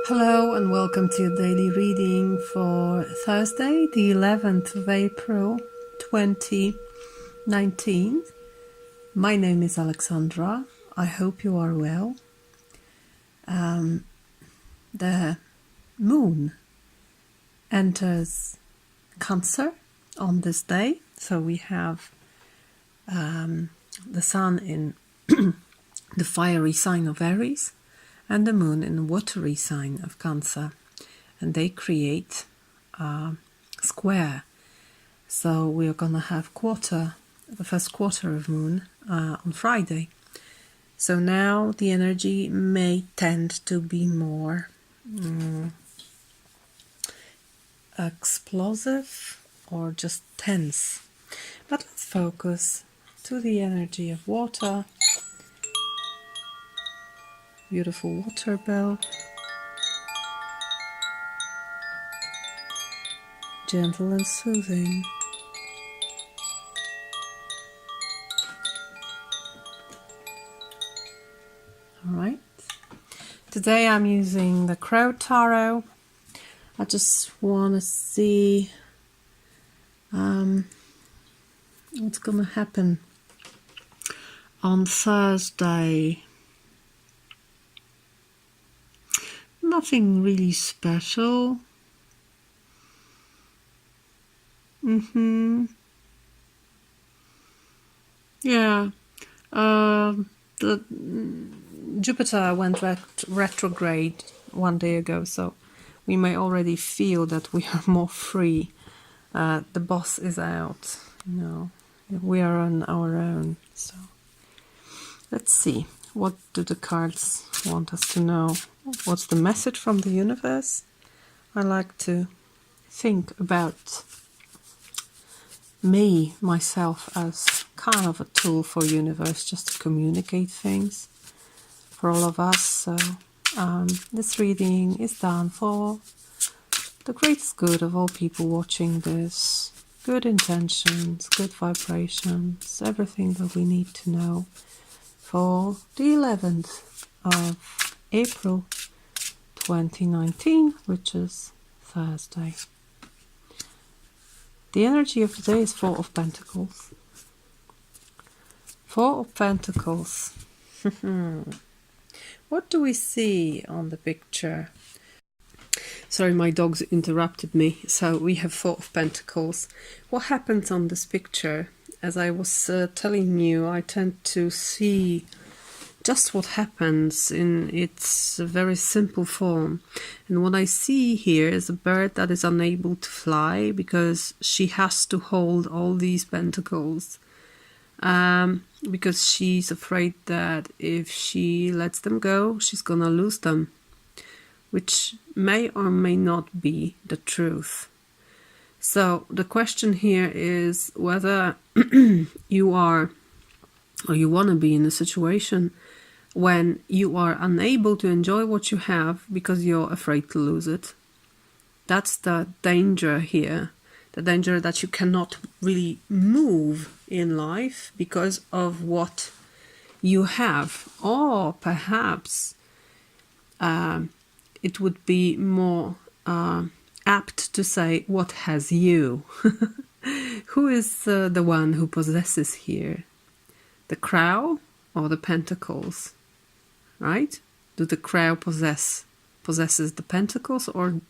Hello and welcome to your daily reading for Thursday, the 11th of April 2019. My name is Alexandra. I hope you are well. The moon enters Cancer on this day, so we have the sun in the fiery sign of Aries and the moon in the watery sign of Cancer, and they create a square. So we're gonna have the first quarter of moon on Friday. So now the energy may tend to be more explosive or just tense. But let's focus to the energy of water. Beautiful water bell. Gentle and soothing. Alright. Today I'm using the Crow Tarot. I just want to see what's going to happen on Thursday. Nothing really special. Yeah. The Jupiter went retrograde one day ago, so we may already feel that we are more free. The boss is out, we are on our own. So let's see, what do the cards want us to know? What's the message from the universe? I like to think about myself as kind of a tool for universe, just to communicate things for all of us. So this reading is done for the greatest good of all people watching this. Good intentions, good vibrations, everything that we need to know for the 11th of April 2019, which is Thursday. The energy of today is Four of Pentacles. Four of Pentacles. What do we see on the picture? Sorry, my dogs interrupted me. So we have Four of Pentacles. What happens on this picture? As I was telling you, I tend to see just what happens in its very simple form. And what I see here is a bird that is unable to fly because she has to hold all these pentacles. Because she's afraid that if she lets them go, she's gonna lose them, which may or may not be the truth. So the question here is whether you are, or you want to be in a situation when you are unable to enjoy what you have because you're afraid to lose it. That's the danger here. The danger that you cannot really move in life because of what you have. Or perhaps it would be more apt to say, what has you? Who is the one who possesses here? The crow or the pentacles? Right? Do the crow possesses the pentacles, or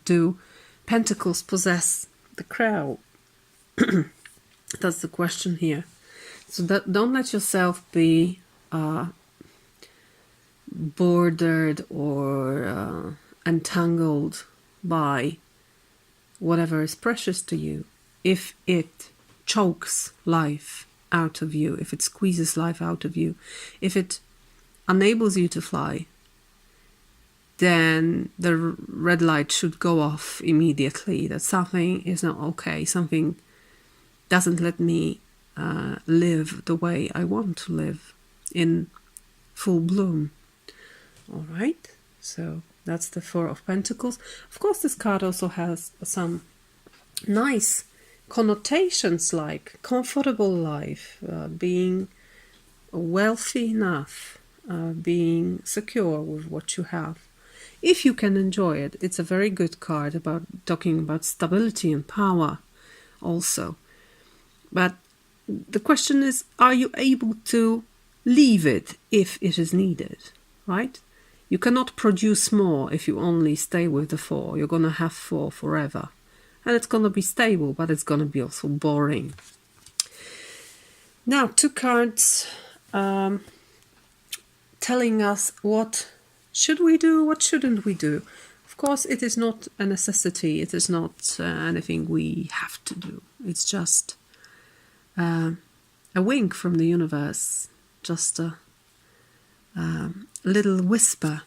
do pentacles possess the crow? That's the question here. So don't let yourself be bordered or entangled by whatever is precious to you. If it chokes life out of you, if it squeezes life out of you, if it enables you to fly, then the red light should go off immediately, that something is not okay, something doesn't let me live the way I want to live in full bloom. All right, so that's the Four of Pentacles. Of course, this card also has some nice connotations like comfortable life, being wealthy enough, being secure with what you have. if you can enjoy it. It's a very good card about talking about stability and power also. But the question is, are you able to leave it if it is needed, right? You cannot produce more if you only stay with the 4. You're going to have 4 forever. And it's going to be stable, but it's going to be also boring. Now, 2 cards telling us what should we do, what shouldn't we do. Of course, it is not a necessity. It is not anything we have to do. It's just a wink from the universe, just a little whisper.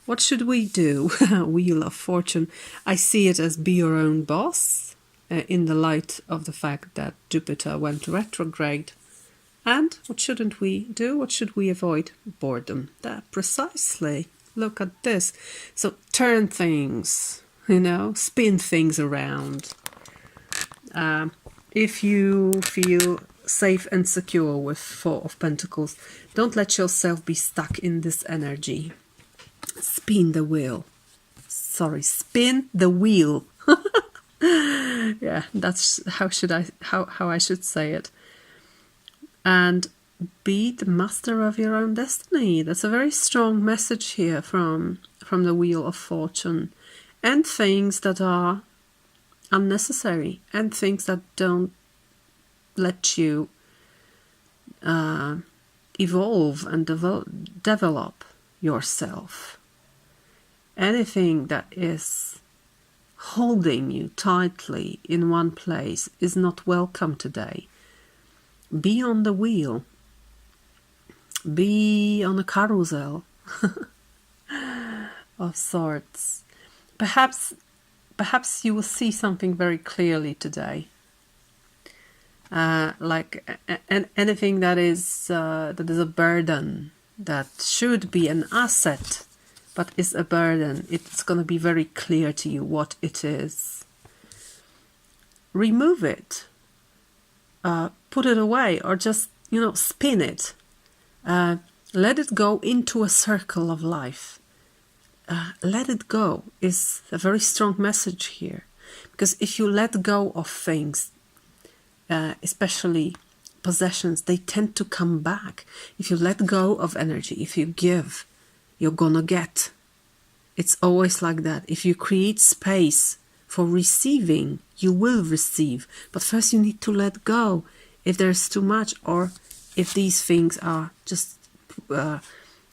What should we do? Wheel of Fortune. I see it as be your own boss in the light of the fact that Jupiter went retrograde. And what shouldn't we do? What should we avoid? Boredom. That precisely. Look at this. So turn things, spin things around. If you feel safe and secure with 4 of Pentacles, don't let yourself be stuck in this energy. Spin the wheel. Sorry, spin the wheel. Yeah, that's how I should say it. And be the master of your own destiny. That's a very strong message here from the Wheel of Fortune. And things that are unnecessary, and things that don't let you evolve and develop yourself. Anything that is holding you tightly in one place is not welcome today. Be on the wheel. Be on a carousel of sorts. Perhaps you will see something very clearly today. Like anything that is a burden, that should be an asset, but is a burden. It's going to be very clear to you what it is. Remove it. Put it away, or just, spin it. Let it go into a circle of life. Let it go is a very strong message here. Because if you let go of things, especially possessions, they tend to come back. If you let go of energy, if you give, you're gonna get. It's always like that. If you create space for receiving, you will receive. But first you need to let go if there's too much, or if these things are just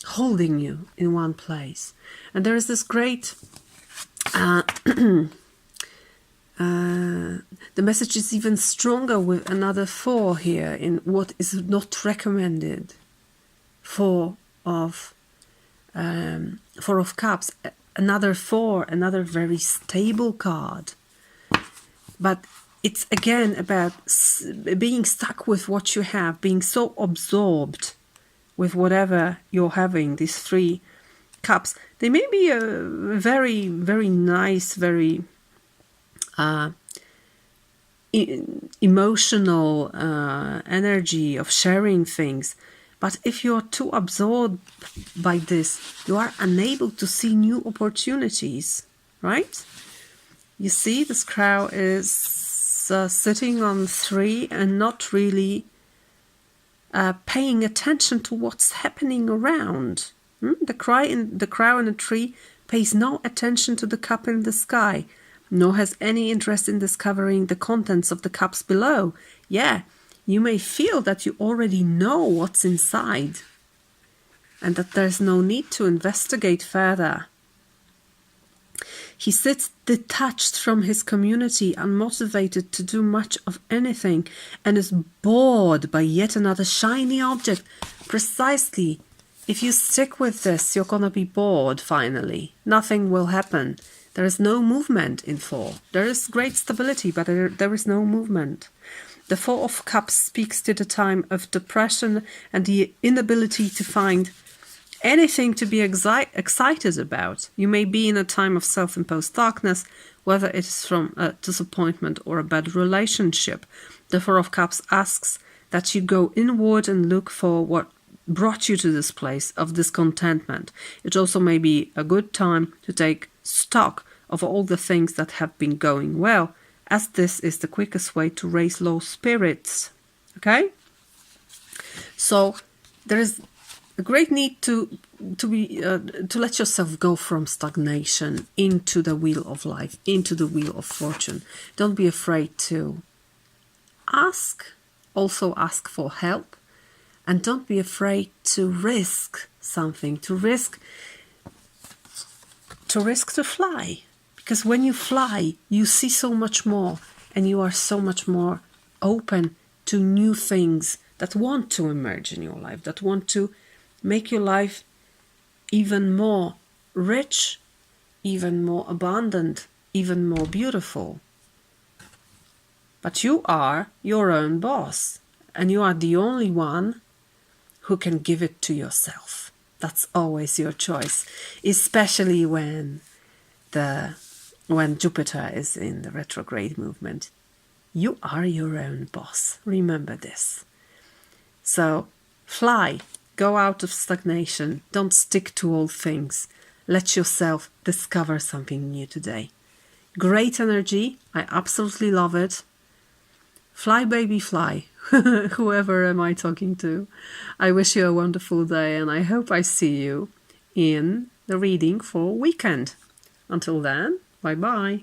holding you in one place. And there is this great the message is even stronger with another 4 here in what is not recommended. 4 of Cups, another 4, another very stable card. But it's again about being stuck with what you have, being so absorbed with whatever you're having. These 3 cups, they may be a very, very nice, very emotional energy of sharing things. But if you're too absorbed by this, you are unable to see new opportunities, right? You see, this crow is sitting on 3 and not really paying attention to what's happening around. The crow in a tree pays no attention to the cup in the sky, nor has any interest in discovering the contents of the cups below. Yeah, you may feel that you already know what's inside and that there's no need to investigate further. He sits detached from his community, unmotivated to do much of anything, and is bored by yet another shiny object. Precisely. If you stick with this, you're gonna be bored finally. Nothing will happen. There is no movement in 4. There is great stability, but there is no movement. The 4 of Cups speaks to the time of depression and the inability to find anything to be excited about. You may be in a time of self-imposed darkness, whether it is from a disappointment or a bad relationship. The 4 of Cups asks that you go inward and look for what brought you to this place of discontentment. It also may be a good time to take stock of all the things that have been going well, as this is the quickest way to raise low spirits. Okay? So there is a great need to let yourself go from stagnation into the wheel of life, into the wheel of fortune. Don't be afraid to ask for help, and don't be afraid to risk something, to risk to fly. Because when you fly, you see so much more, and you are so much more open to new things that want to emerge in your life, that want to make your life even more rich, even more abundant, even more beautiful. But you are your own boss, and you are the only one who can give it to yourself. That's always your choice, especially when Jupiter is in the retrograde movement. You are your own boss. Remember this. So fly, go out of stagnation. Don't stick to old things. Let yourself discover something new today. Great energy. I absolutely love it. Fly, baby, fly. Whoever am I talking to? I wish you a wonderful day, and I hope I see you in the reading for weekend. Until then, bye-bye.